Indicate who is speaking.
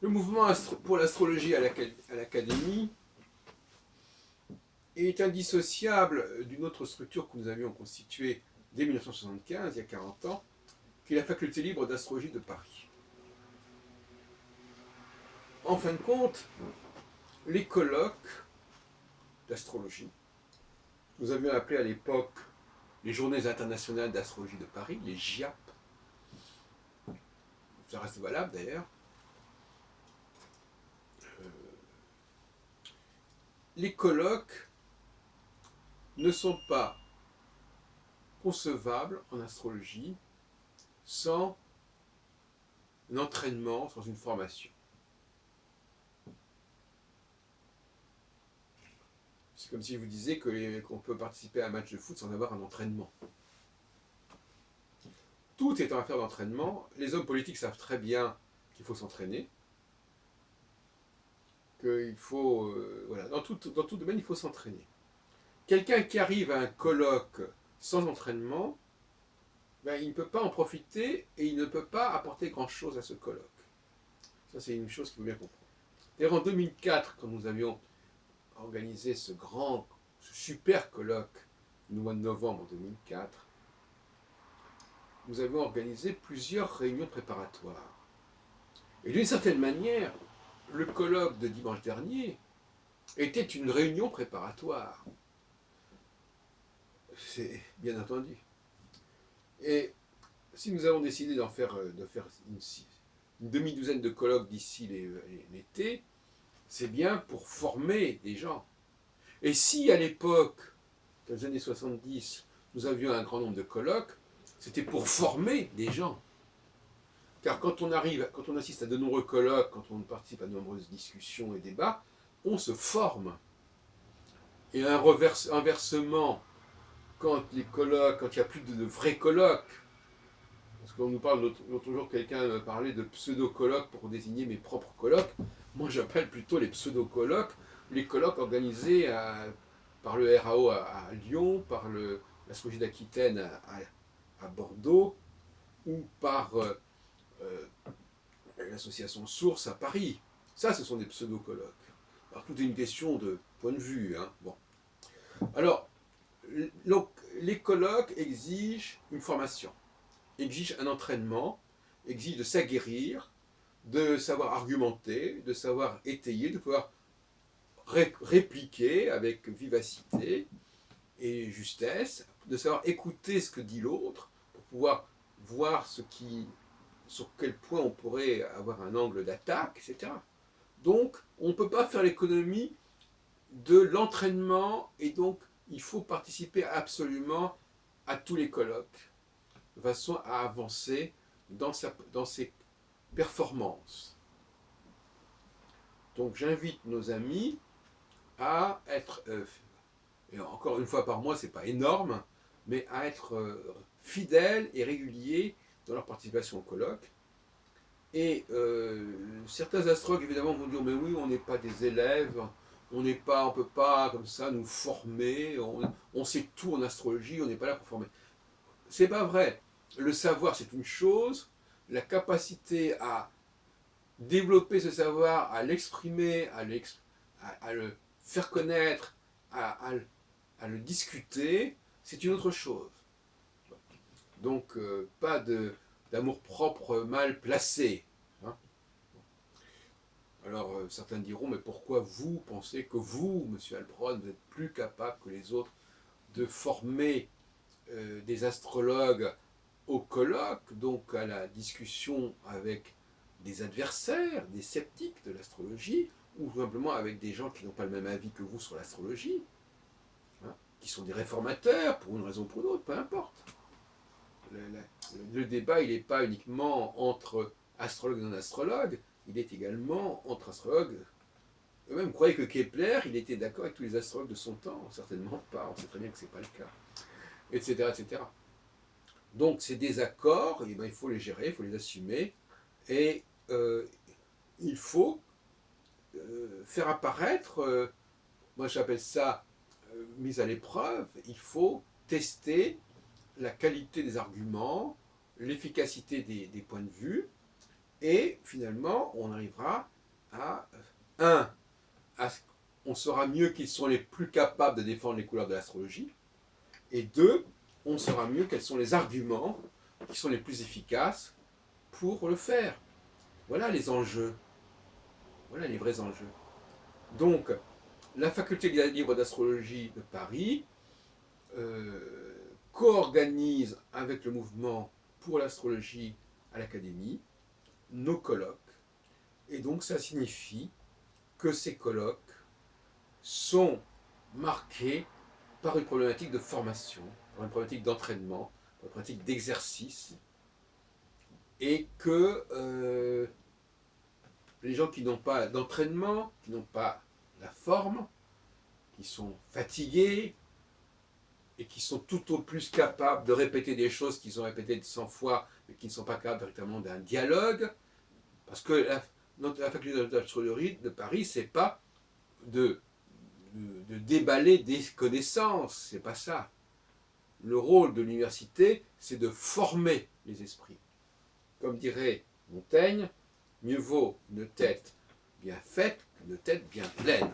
Speaker 1: mouvement pour l'astrologie à l'Académie est indissociable d'une autre structure que nous avions constituée dès 1975, il y a 40 ans, qui est la Faculté libre d'astrologie de Paris. En fin de compte, les colloques d'astrologie, nous avions appelé à l'époque les Journées internationales d'astrologie de Paris, les JIAP, ça reste valable d'ailleurs. Les colloques ne sont pas concevables en astrologie sans un entraînement, sans une formation. C'est comme si je vous disais qu'on peut participer à un match de foot sans avoir un entraînement. Tout est en affaire d'entraînement. Les hommes politiques savent très bien qu'il faut s'entraîner, qu'il faut... voilà, dans tout domaine, il faut s'entraîner. Quelqu'un qui arrive à un colloque sans entraînement, ben, il ne peut pas en profiter et il ne peut pas apporter grand-chose à ce colloque. Ça, c'est une chose qu'il faut bien comprendre. D'ailleurs, en 2004, quand nous avions organisé ce super colloque du mois de novembre 2004, nous avons organisé plusieurs réunions préparatoires. Et d'une certaine manière, le colloque de dimanche dernier était une réunion préparatoire. C'est bien entendu. Et si nous avons décidé de faire une demi-douzaine de colloques d'ici l'été, c'est bien pour former des gens. Et si à l'époque, dans les années 70, nous avions un grand nombre de colloques, c'était pour former des gens. Car quand on assiste à de nombreux colloques, quand on participe à de nombreuses discussions et débats, on se forme. Et inversement, quand il n'y a plus de vrais colloques, parce qu'on nous parle, l'autre jour, quelqu'un me parlait de pseudo-colloques pour désigner mes propres colloques. Moi, j'appelle plutôt les pseudo-colloques les colloques organisés par le RAO à Lyon, par l'astrologie d'Aquitaine à Bordeaux, ou par l'association Source à Paris. Ça, ce sont des pseudo-colloques. Alors, tout est une question de point de vue. Hein. Bon. Alors, donc, les colloques exigent une formation, exigent un entraînement, exigent de s'aguerrir, de savoir argumenter, de savoir étayer, de pouvoir répliquer avec vivacité et justesse, de savoir écouter ce que dit l'autre, pour pouvoir voir sur quel point on pourrait avoir un angle d'attaque, etc. Donc, on ne peut pas faire l'économie de l'entraînement, et donc il faut participer absolument à tous les colloques, de façon à avancer dans ses performances. Donc j'invite nos amis à être, et encore une fois par mois, c'est pas énorme, mais à être fidèles et réguliers dans leur participation au colloque. Et certains astrologues, évidemment, vont dire, mais oui, on n'est pas des élèves, on ne peut pas comme ça nous former, on sait tout en astrologie, on n'est pas là pour former. C'est pas vrai. Le savoir, c'est une chose, la capacité à développer ce savoir, à l'exprimer, à le faire connaître, à le discuter, c'est une autre chose. Donc, pas d'amour-propre mal placé. Hein. Alors, certains diront, mais pourquoi vous pensez que vous, monsieur Alpron, vous êtes plus capable que les autres de former des astrologues au colloque, donc à la discussion avec des adversaires, des sceptiques de l'astrologie, ou simplement avec des gens qui n'ont pas le même avis que vous sur l'astrologie, hein, qui sont des réformateurs pour une raison ou pour une autre, peu importe. Le débat, il n'est pas uniquement entre astrologues et non-astrologues, il est également entre astrologues. Eux-mêmes croyaient que Kepler, il était d'accord avec tous les astrologues de son temps. Certainement pas, on sait très bien que ce n'est pas le cas. Etc. etc. Donc ces désaccords, eh ben, il faut les gérer, il faut les assumer, et il faut faire apparaître, moi j'appelle ça mise à l'épreuve, il faut tester la qualité des arguments, l'efficacité des points de vue, et finalement on arrivera à un, on saura mieux qu'ils sont les plus capables de défendre les couleurs de l'astrologie, et deux, on saura mieux quels sont les arguments qui sont les plus efficaces pour le faire. Voilà les enjeux. Voilà les vrais enjeux. Donc, la faculté libre d'astrologie de Paris co-organise avec le mouvement pour l'astrologie à l'Académie nos colloques. Et donc, ça signifie que ces colloques sont marqués par une problématique de formation, par une problématique d'entraînement, par une problématique d'exercice, et que les gens qui n'ont pas d'entraînement, qui n'ont pas la forme, qui sont fatigués, et qui sont tout au plus capables de répéter des choses qu'ils ont répétées 100 fois, mais qui ne sont pas capables véritablement d'un dialogue, parce que la faculté d'astrologie de Paris, c'est pas de déballer des connaissances, c'est pas ça. Le rôle de l'université, c'est de former les esprits. Comme dirait Montaigne, mieux vaut une tête bien faite qu'une tête bien pleine.